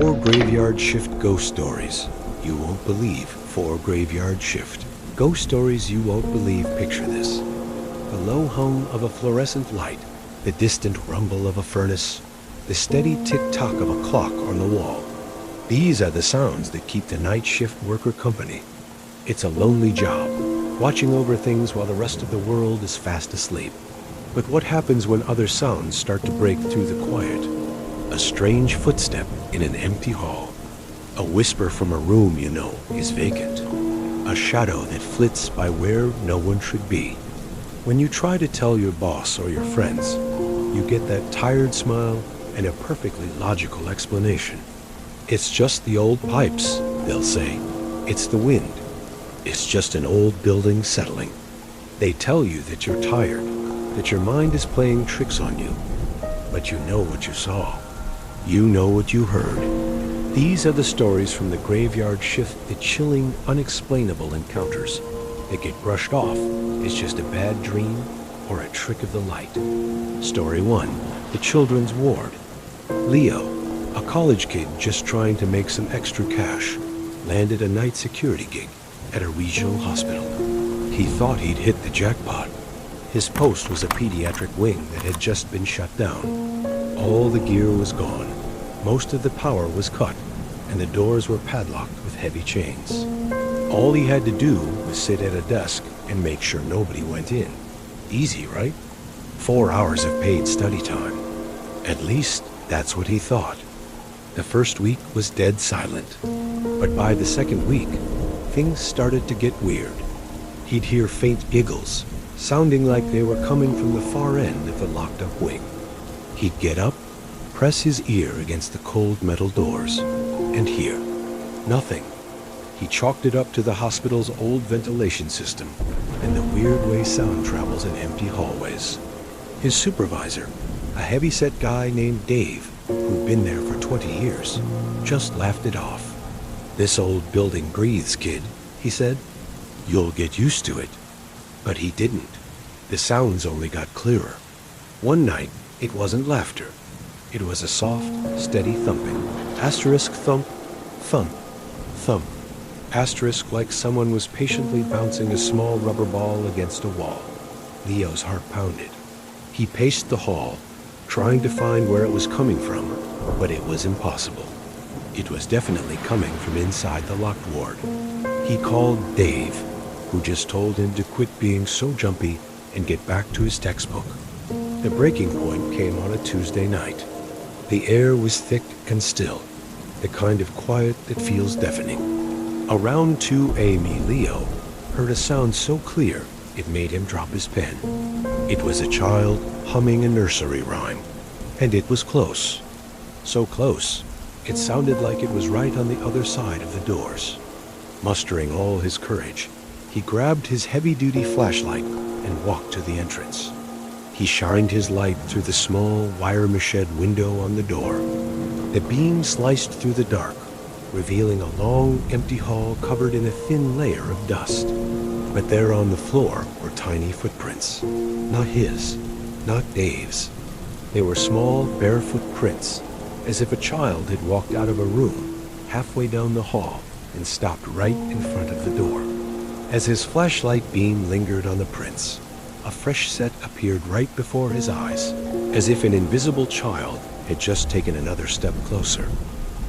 4 graveyard shift ghost stories you won't believe. 4 graveyard shift ghost stories you won't believe. Picture this: the low hum of a fluorescent light, the distant rumble of a furnace, the steady tick-tock of a clock on the wall. These are the sounds that keep the night shift worker company. It's a lonely job, watching over things while the rest of the world is fast asleep. But what happens when other sounds start to break through the quiet? A strange footstep in an empty hall. A whisper from a room you know is vacant. A shadow that flits by where no one should be. When you try to tell your boss or your friends, you get that tired smile and a perfectly logical explanation. It's just the old pipes, they'll say. It's the wind. It's just an old building settling. They tell you that you're tired, that your mind is playing tricks on you. But you know what you saw. You know what you heard. These are the stories from the graveyard shift, the chilling, unexplainable encounters that get brushed off as just a bad dream or a trick of the light. Story 1, the children's ward. Leo, a college kid just trying to make some extra cash, landed a night security gig at a regional hospital. He thought he'd hit the jackpot. His post was a pediatric wing that had just been shut down. All the gear was gone. Most of the power was cut, and the doors were padlocked with heavy chains. All he had to do was sit at a desk and make sure nobody went in. Easy, right? 4 hours of paid study time. At least that's what he thought. The first week was dead silent, but by the second week, things started to get weird. He'd hear faint giggles, sounding like they were coming from the far end of the locked-up wing. He'd get up, press his ear against the cold metal doors, and hear nothing. He chalked it up to the hospital's old ventilation system and the weird way sound travels in empty hallways. His supervisor, a heavy-set guy named Dave, who'd been there for 20 years, just laughed it off. "This old building breathes, kid," he said. "You'll get used to it." But he didn't. The sounds only got clearer. One night, it wasn't laughter. It was a soft, steady thumping. Asterisk thump, thump, thump. Asterisk like someone was patiently bouncing a small rubber ball against a wall. Leo's heart pounded. He paced the hall, trying to find where it was coming from, but it was impossible. It was definitely coming from inside the locked ward. He called Dave, who just told him to quit being so jumpy and get back to his textbook. The breaking point came on a Tuesday night. The air was thick and still, the kind of quiet that feels deafening. Around 2 a.m. Leo heard a sound so clear it made him drop his pen. It was a child humming a nursery rhyme, and it was close. So close, it sounded like it was right on the other side of the doors. Mustering all his courage, he grabbed his heavy-duty flashlight and walked to the entrance. He shined his light through the small wire-mached window on the door. The beam sliced through the dark, revealing a long, empty hall covered in a thin layer of dust. But there on the floor were tiny footprints. Not his, not Dave's. They were small, barefoot prints, as if a child had walked out of a room halfway down the hall and stopped right in front of the door. As his flashlight beam lingered on the prints, a fresh set appeared right before his eyes, as if an invisible child had just taken another step closer.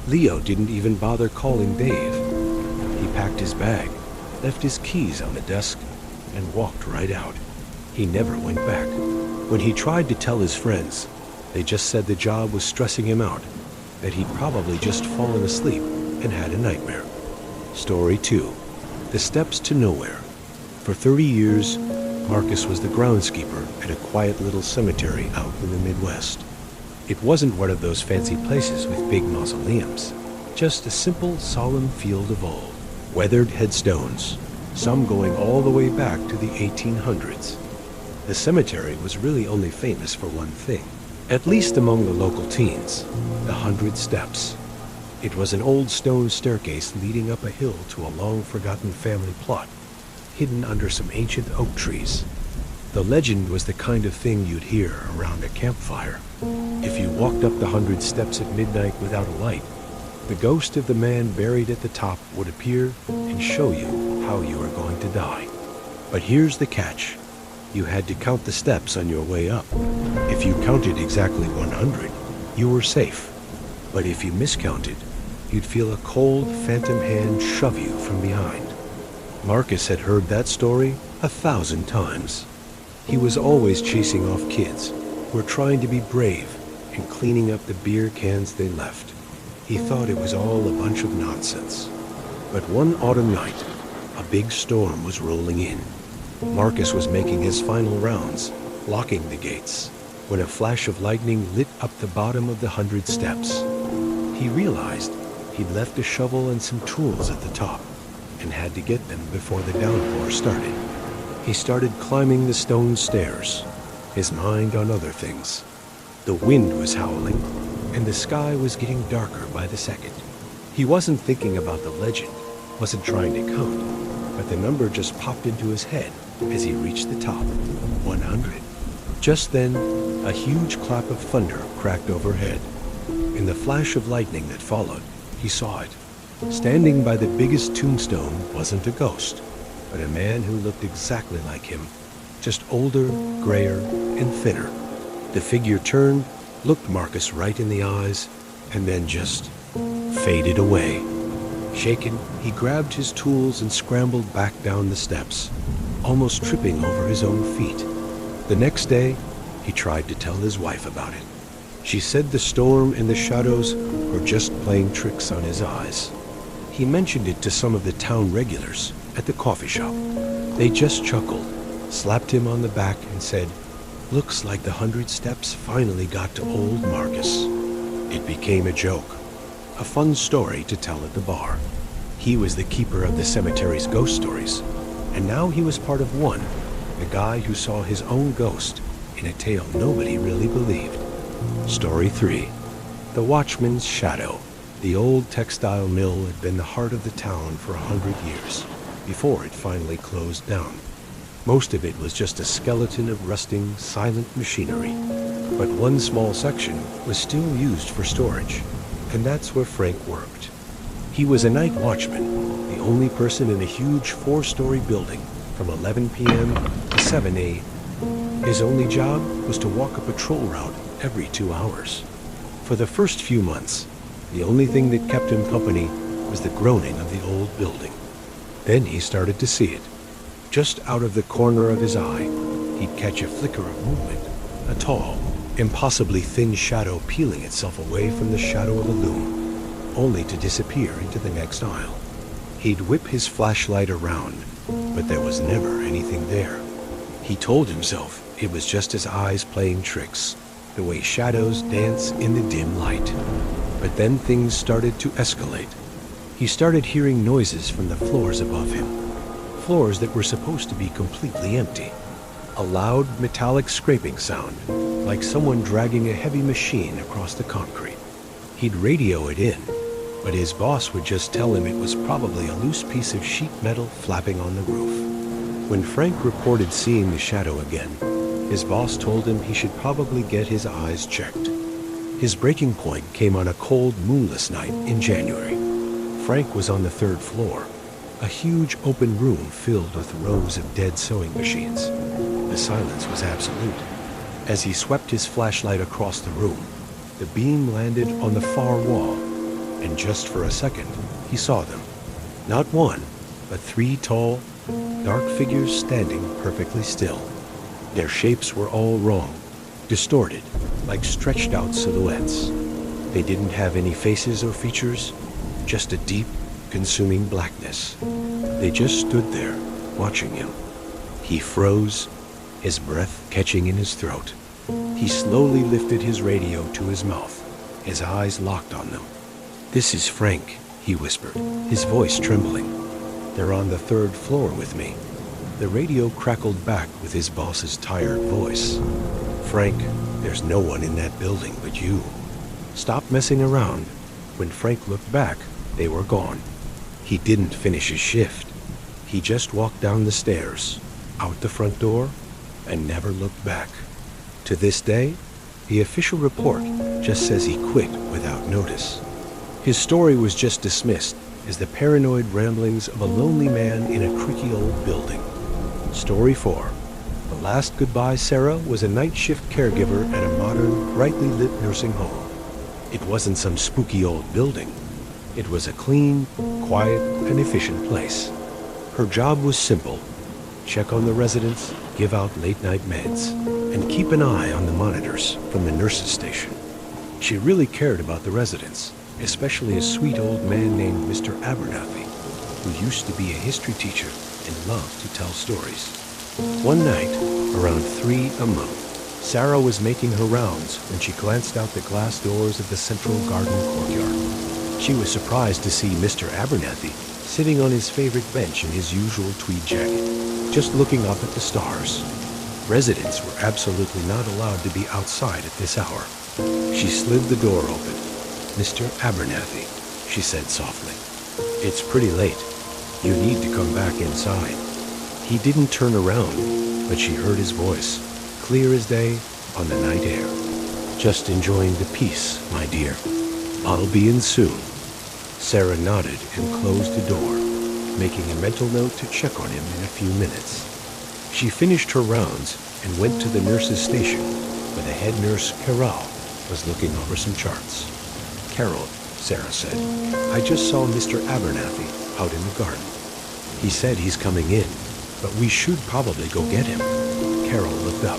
Leo didn't even bother calling Dave. He packed his bag, left his keys on the desk, and walked right out. He never went back. When he tried to tell his friends, they just said the job was stressing him out, that he'd probably just fallen asleep and had a nightmare. Story 2, the steps to nowhere. For 30 years, Marcus was the groundskeeper at a quiet little cemetery out in the Midwest. It wasn't one of those fancy places with big mausoleums, just a simple, solemn field of old, weathered headstones, some going all the way back to the 1800s. The cemetery was really only famous for one thing, at least among the local teens: the 100 Steps. It was an old stone staircase leading up a hill to a long-forgotten family plot, hidden under some ancient oak trees. The legend was the kind of thing you'd hear around a campfire. If you walked up the 100 Steps at midnight without a light, The ghost of the man buried at the top would appear and show you how you are going to die. But here's the catch. You had to count the steps on your way up. If you counted exactly 100, you were safe. But if you miscounted, you'd feel a cold, phantom hand shove you from behind. Marcus had heard that story 1,000 times. He was always chasing off kids who were trying to be brave and cleaning up the beer cans they left. He thought it was all a bunch of nonsense. But one autumn night, a big storm was rolling in. Marcus was making his final rounds, locking the gates, when a flash of lightning lit up the bottom of the 100 steps. He realized he'd left a shovel and some tools at the top and had to get them before the downpour started. He started climbing the stone stairs, his mind on other things. The wind was howling, and the sky was getting darker by the second. He wasn't thinking about the legend, wasn't trying to count, but the number just popped into his head as he reached the top, 100. Just then, a huge clap of thunder cracked overhead. In the flash of lightning that followed, he saw it. Standing by the biggest tombstone wasn't a ghost, but a man who looked exactly like him, just older, grayer, and thinner. The figure turned, looked Marcus right in the eyes, and then just faded away. Shaken, he grabbed his tools and scrambled back down the steps, almost tripping over his own feet. The next day, he tried to tell his wife about it. She said the storm and the shadows were just playing tricks on his eyes. He mentioned it to some of the town regulars at the coffee shop. They just chuckled, slapped him on the back, and said, "Looks like the 100 steps finally got to old Marcus." It became a joke, a fun story to tell at the bar. He was the keeper of the cemetery's ghost stories, and now he was part of one, the guy who saw his own ghost in a tale nobody really believed. Story 3. The Watchman's Shadow. The old textile mill had been the heart of the town for 100 years, before it finally closed down. Most of it was just a skeleton of rusting, silent machinery. But one small section was still used for storage, and that's where Frank worked. He was a night watchman, the only person in a huge 4-story building from 11 p.m. to 7 a.m. His only job was to walk a patrol route every 2 hours. For the first few months, the only thing that kept him company was the groaning of the old building. Then he started to see it. Just out of the corner of his eye, he'd catch a flicker of movement, a tall, impossibly thin shadow peeling itself away from the shadow of a loom, only to disappear into the next aisle. He'd whip his flashlight around, but there was never anything there. He told himself it was just his eyes playing tricks, the way shadows dance in the dim light. But then things started to escalate. He started hearing noises from the floors above him, floors that were supposed to be completely empty. A loud metallic scraping sound, like someone dragging a heavy machine across the concrete. He'd radio it in, but his boss would just tell him it was probably a loose piece of sheet metal flapping on the roof. When Frank reported seeing the shadow again, his boss told him he should probably get his eyes checked. His breaking point came on a cold, moonless night in January. Frank was on the 3rd floor, a huge open room filled with rows of dead sewing machines. The silence was absolute. As he swept his flashlight across the room, the beam landed on the far wall, and just for a second, he saw them. Not one, but 3 tall, dark figures standing perfectly still. Their shapes were all wrong, distorted, like stretched out silhouettes. They didn't have any faces or features, just a deep, consuming blackness. They just stood there, watching him. He froze, his breath catching in his throat. He slowly lifted his radio to his mouth, his eyes locked on them. "This is Frank," he whispered, his voice trembling. "They're on the 3rd floor with me." The radio crackled back with his boss's tired voice. "Frank, there's no one in that building but you. Stop messing around." When Frank looked back, they were gone. He didn't finish his shift. He just walked down the stairs, out the front door, and never looked back. To this day, the official report just says he quit without notice. His story was just dismissed as the paranoid ramblings of a lonely man in a creaky old building. Story 4. The last goodbye Sarah was a night shift caregiver at a modern, brightly lit nursing home. It wasn't some spooky old building. It was a clean, quiet, and efficient place. Her job was simple: check on the residents, give out late-night meds, and keep an eye on the monitors from the nurse's station. She really cared about the residents, especially a sweet old man named Mr. Abernathy, who used to be a history teacher and loved to tell stories. One night, around 3 a month, Sarah was making her rounds when she glanced out the glass doors of the central garden courtyard. She was surprised to see Mr. Abernathy sitting on his favorite bench in his usual tweed jacket, just looking up at the stars. Residents were absolutely not allowed to be outside at this hour. She slid the door open. "Mr. Abernathy," she said softly, "it's pretty late. You need to come back inside." He didn't turn around, but she heard his voice, clear as day, on the night air. "Just enjoying the peace, my dear. I'll be in soon." Sarah nodded and closed the door, making a mental note to check on him in a few minutes. She finished her rounds and went to the nurse's station, where the head nurse, Carol, was looking over some charts. "Carol," Sarah said, "I just saw Mr. Abernathy out in the garden. He said he's coming in, but we should probably go get him." Carol looked up,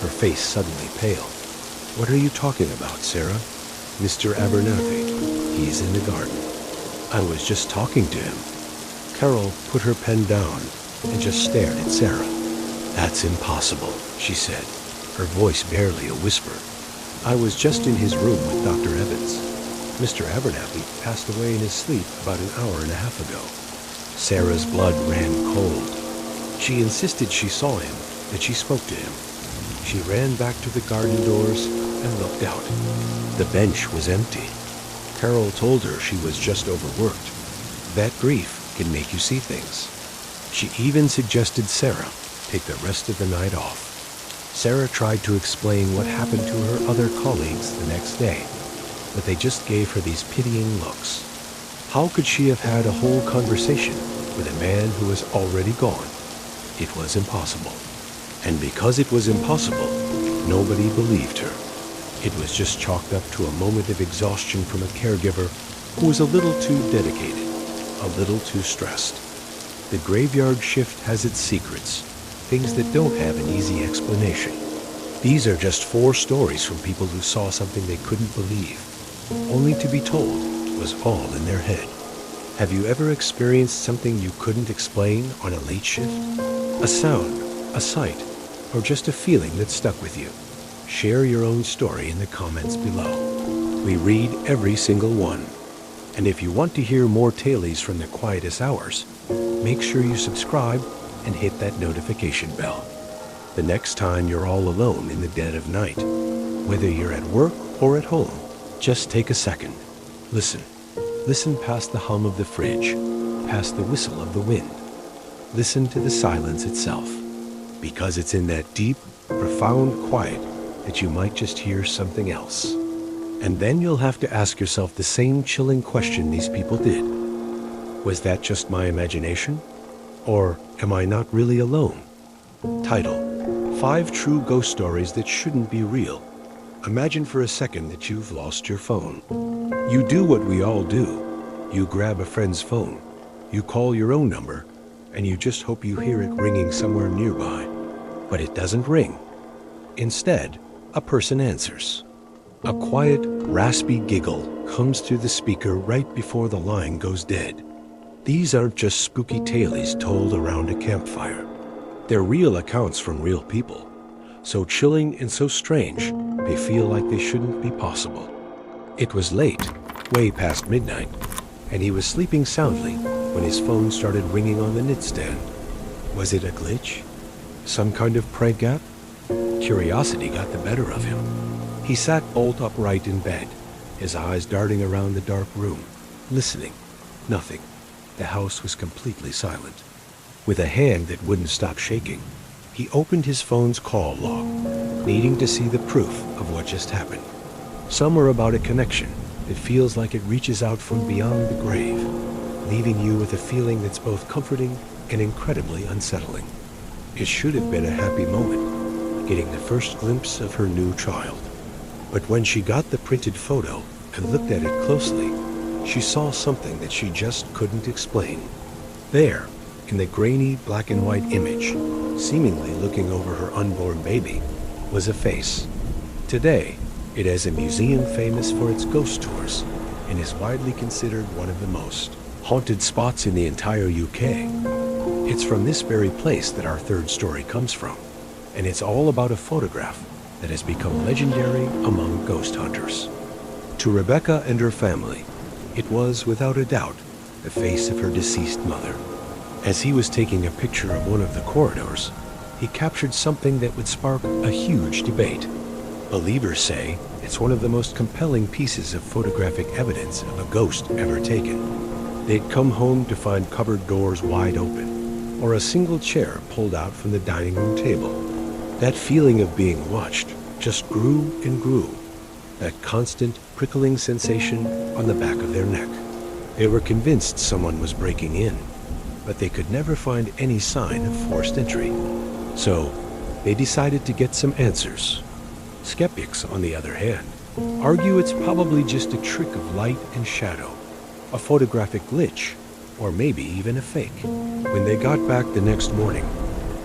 her face suddenly pale. "What are you talking about, Sarah?" "Mr. Abernathy. He's in the garden. I was just talking to him." Carol put her pen down and just stared at Sarah. "That's impossible," she said, her voice barely a whisper. "I was just in his room with Dr. Evans. Mr. Abernathy passed away in his sleep about an hour and a half ago." Sarah's blood ran cold. She insisted she saw him, that she spoke to him. She ran back to the garden doors and looked out. The bench was empty. Carol told her she was just overworked. That grief can make you see things. She even suggested Sarah take the rest of the night off. Sarah tried to explain what happened to her other colleagues the next day, but they just gave her these pitying looks. How could she have had a whole conversation with a man who was already gone? It was impossible. And because it was impossible, nobody believed her. It was just chalked up to a moment of exhaustion from a caregiver who was a little too dedicated, a little too stressed. The graveyard shift has its secrets, things that don't have an easy explanation. These are just 4 stories from people who saw something they couldn't believe, only to be told it was all in their head. Have you ever experienced something you couldn't explain on a late shift? A sound, a sight, or just a feeling that stuck with you? Share your own story in the comments below. We read every single one. And if you want to hear more tales from the quietest hours, make sure you subscribe and hit that notification bell. The next time you're all alone in the dead of night, whether you're at work or at home, just take a second. Listen. Listen past the hum of the fridge, past the whistle of the wind. Listen to the silence itself, because it's in that deep, profound quiet that you might just hear something else. And then you'll have to ask yourself the same chilling question these people did. Was that just my imagination? Or am I not really alone? Title: 5 True Ghost Stories That Shouldn't Be Real. Imagine for a second that you've lost your phone. You do what we all do. You grab a friend's phone, you call your own number, and you just hope you hear it ringing somewhere nearby. But it doesn't ring. Instead, a person answers. A quiet, raspy giggle comes through the speaker right before the line goes dead. These aren't just spooky tales told around a campfire. They're real accounts from real people. So chilling and so strange, they feel like they shouldn't be possible. It was late, way past midnight, and he was sleeping soundly when his phone started ringing on the nightstand. Was it a glitch? Some kind of prank app? Curiosity got the better of him. He sat bolt upright in bed, his eyes darting around the dark room, listening. Nothing. The house was completely silent. With a hand that wouldn't stop shaking, he opened his phone's call log, needing to see the proof of what just happened. Some were about a connection, that feels like it reaches out from beyond the grave, leaving you with a feeling that's both comforting and incredibly unsettling. It should have been a happy moment, getting the first glimpse of her new child. But when she got the printed photo and looked at it closely, she saw something that she just couldn't explain. There, in the grainy black and white image, seemingly looking over her unborn baby, was a face. Today, it has a museum famous for its ghost tours and is widely considered one of the most haunted spots in the entire UK. It's from this very place that our third story comes from, and it's all about a photograph that has become legendary among ghost hunters. To Rebecca and her family, it was, without a doubt, the face of her deceased mother. As he was taking a picture of one of the corridors, he captured something that would spark a huge debate. Believers say it's one of the most compelling pieces of photographic evidence of a ghost ever taken. They'd come home to find cupboard doors wide open, or a single chair pulled out from the dining room table. That feeling of being watched just grew and grew, that constant prickling sensation on the back of their neck. They were convinced someone was breaking in, but they could never find any sign of forced entry. So they decided to get some answers. Skeptics, on the other hand, argue it's probably just a trick of light and shadow, a photographic glitch, or maybe even a fake. When they got back the next morning,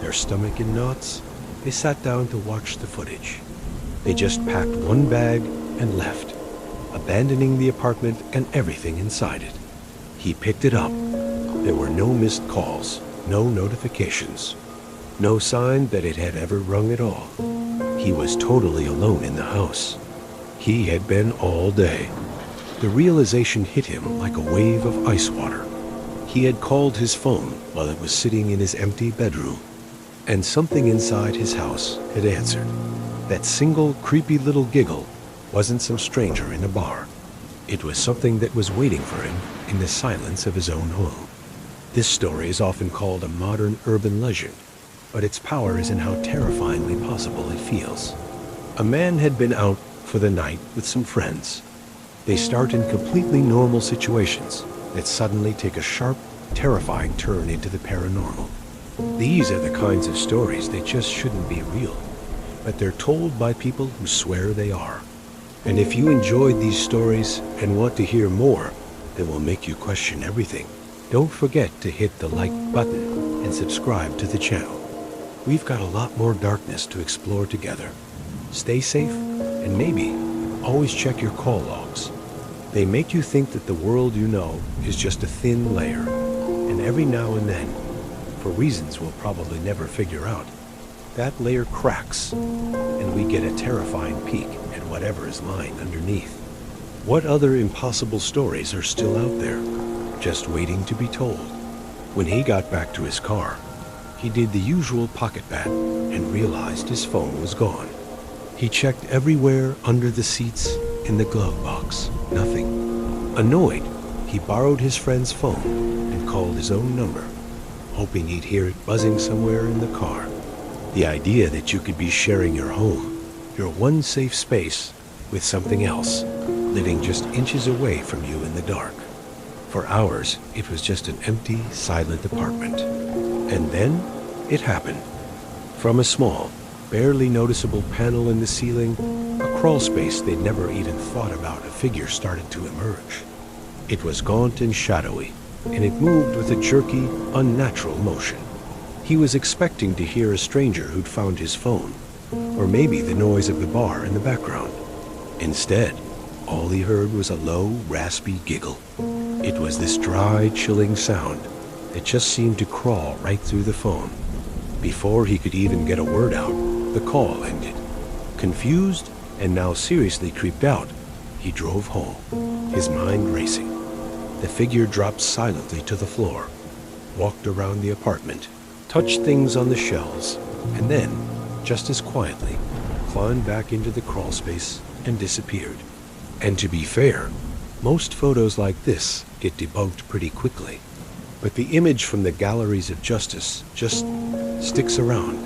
their stomach in knots, they sat down to watch the footage. They just packed one bag and left, abandoning the apartment and everything inside it. He picked it up. There were no missed calls, no notifications, no sign that it had ever rung at all. He was totally alone in the house. He had been all day. The realization hit him like a wave of ice water. He had called his phone while it was sitting in his empty bedroom, and something inside his house had answered. That single creepy little giggle wasn't some stranger in a bar. It was something that was waiting for him in the silence of his own home. This story is often called a modern urban legend, but its power is in how terrifyingly possible it feels. A man had been out for the night with some friends. They start in completely normal situations that suddenly take a sharp, terrifying turn into the paranormal. These are the kinds of stories that just shouldn't be real, but they're told by people who swear they are. And if you enjoyed these stories and want to hear more that will make you question everything, don't forget to hit the like button and subscribe to the channel. We've got a lot more darkness to explore together. Stay safe, and maybe always check your call logs. They make you think that the world you know is just a thin layer, and every now and then, for reasons we'll probably never figure out, that layer cracks, and we get a terrifying peek at whatever is lying underneath. What other impossible stories are still out there, just waiting to be told? When he got back to his car, he did the usual pocket bat and realized his phone was gone. He checked everywhere, under the seats, in the glove box. Nothing. Annoyed, he borrowed his friend's phone and called his own number, hoping he'd hear it buzzing somewhere in the car. The idea that you could be sharing your home, your one safe space, with something else, living just inches away from you in the dark. For hours, it was just an empty, silent apartment. And then, it happened. From a small, barely noticeable panel in the ceiling, a crawl space they'd never even thought about, a figure started to emerge. It was gaunt and shadowy, and it moved with a jerky, unnatural motion. He was expecting to hear a stranger who'd found his phone, or maybe the noise of the bar in the background. Instead, all he heard was a low, raspy giggle. It was this dry, chilling sound that just seemed to crawl right through the phone. Before he could even get a word out, the call ended. Confused and now seriously creeped out, he drove home, his mind racing. The figure dropped silently to the floor, walked around the apartment, touched things on the shelves, and then, just as quietly, climbed back into the crawl space and disappeared. And to be fair, most photos like this get debunked pretty quickly. But the image from the galleries of justice just sticks around.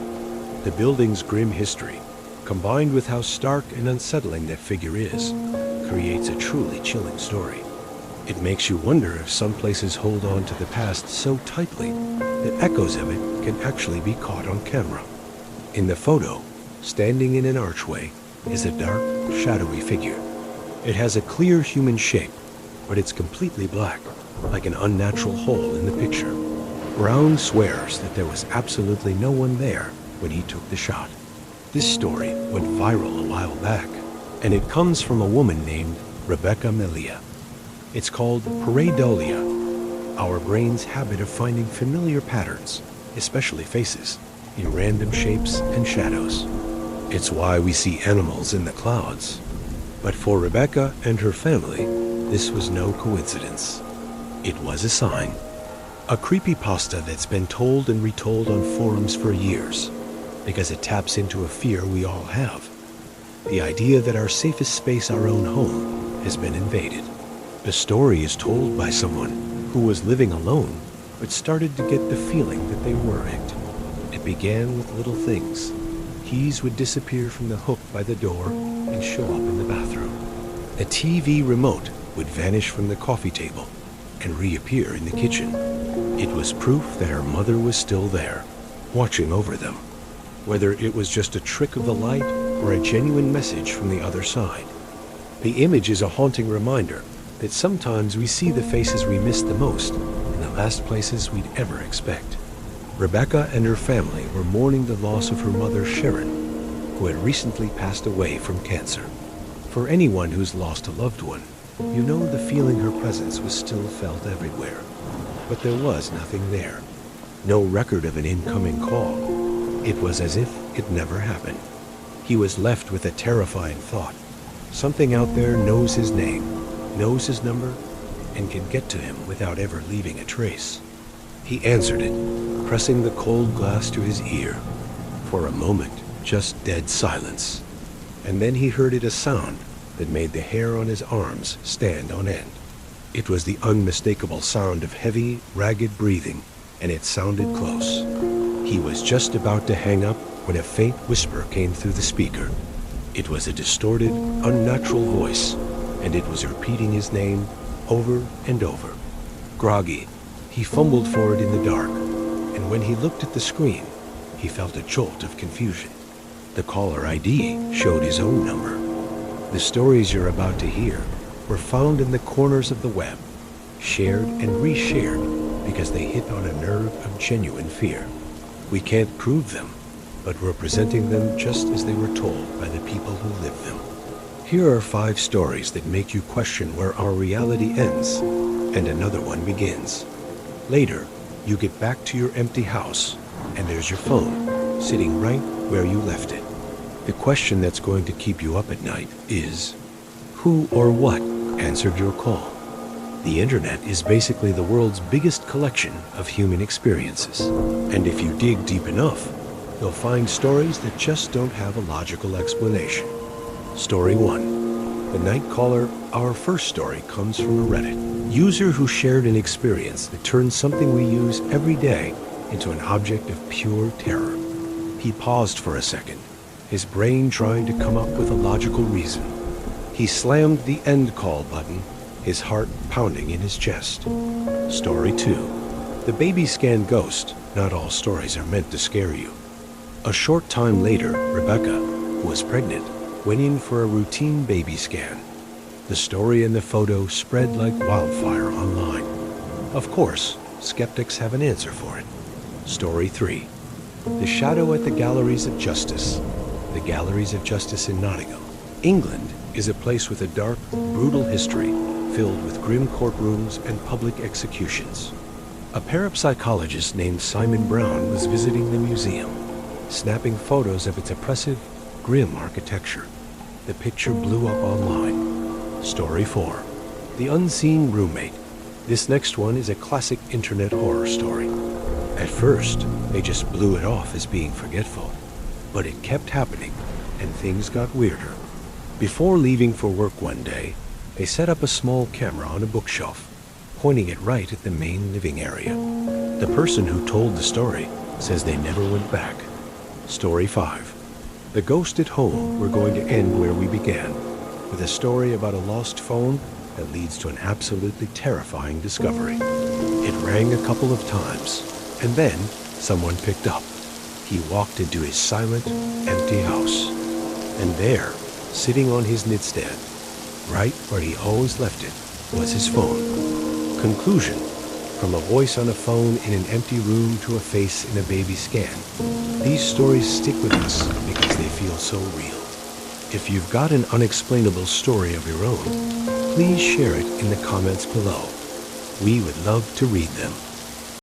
The building's grim history, combined with how stark and unsettling that figure is, creates a truly chilling story. It makes you wonder if some places hold on to the past so tightly that echoes of it can actually be caught on camera. In the photo, standing in an archway, is a dark, shadowy figure. It has a clear human shape, but it's completely black, like an unnatural hole in the picture. Brown swears that there was absolutely no one there when he took the shot. This story went viral a while back, and it comes from a woman named Rebecca Melia. It's called pareidolia, our brain's habit of finding familiar patterns, especially faces, in random shapes and shadows. It's why we see animals in the clouds. But for Rebecca and her family, this was no coincidence. It was a sign. A creepypasta that's been told and retold on forums for years, because it taps into a fear we all have. The idea that our safest space, our own home, has been invaded. The story is told by someone who was living alone, but started to get the feeling that they weren't. It began with little things. Keys would disappear from the hook by the door and show up in the bathroom. A TV remote would vanish from the coffee table and reappear in the kitchen. It was proof that her mother was still there, watching over them, whether it was just a trick of the light or a genuine message from the other side. The image is a haunting reminder that sometimes we see the faces we miss the most in the last places we'd ever expect. Rebecca and her family were mourning the loss of her mother, Sharon, who had recently passed away from cancer. For anyone who's lost a loved one, you know the feeling her presence was still felt everywhere. But there was nothing there. No record of an incoming call. It was as if it never happened. He was left with a terrifying thought. Something out there knows his name, knows his number, and can get to him without ever leaving a trace. He answered it, pressing the cold glass to his ear. For a moment, just dead silence. And then he heard a sound that made the hair on his arms stand on end. It was the unmistakable sound of heavy, ragged breathing, and it sounded close. He was just about to hang up when a faint whisper came through the speaker. It was a distorted, unnatural voice, and it was repeating his name over and over. Groggy, he fumbled for it in the dark, and when he looked at the screen, he felt a jolt of confusion. The caller ID showed his own number. The stories you're about to hear were found in the corners of the web, shared and reshared because they hit on a nerve of genuine fear. We can't prove them, but we're presenting them just as they were told by the people who lived them. Here are 5 stories that make you question where our reality ends and another one begins. Later, you get back to your empty house, and there's your phone sitting right where you left it. The question that's going to keep you up at night is, who or what answered your call? The internet is basically the world's biggest collection of human experiences. And if you dig deep enough, you'll find stories that just don't have a logical explanation. Story 1. The Night Caller. Our first story comes from a Reddit user who shared an experience that turned something we use every day into an object of pure terror. He paused for a second, his brain trying to come up with a logical reason. He slammed the end call button, his heart pounding in his chest. Story 2. The baby scan ghost. Not all stories are meant to scare you. A short time later, Rebecca, who was pregnant, went in for a routine baby scan. The story and the photo spread like wildfire online. Of course, skeptics have an answer for it. Story 3. The Shadow at the Galleries of Justice. The Galleries of Justice in Nottingham, England, is a place with a dark, brutal history filled with grim courtrooms and public executions. A parapsychologist named Simon Brown was visiting the museum, snapping photos of its oppressive, grim architecture. The picture blew up online. Story 4. The Unseen Roommate. This next one is a classic internet horror story. At first, they just blew it off as being forgetful, but it kept happening, and things got weirder. Before leaving for work one day, they set up a small camera on a bookshelf, pointing it right at the main living area. The person who told the story says they never went back. Story 5. The Ghost at Home. We're going to end where we began. with a story about a lost phone that leads to an absolutely terrifying discovery. It rang a couple of times, and then someone picked up. He walked into his silent, empty house. And there, sitting on his nightstand, right where he always left it, was his phone. Conclusion: from a voice on a phone in an empty room to a face in a baby scan. These stories stick with us because they feel so real. If you've got an unexplainable story of your own, please share it in the comments below. We would love to read them.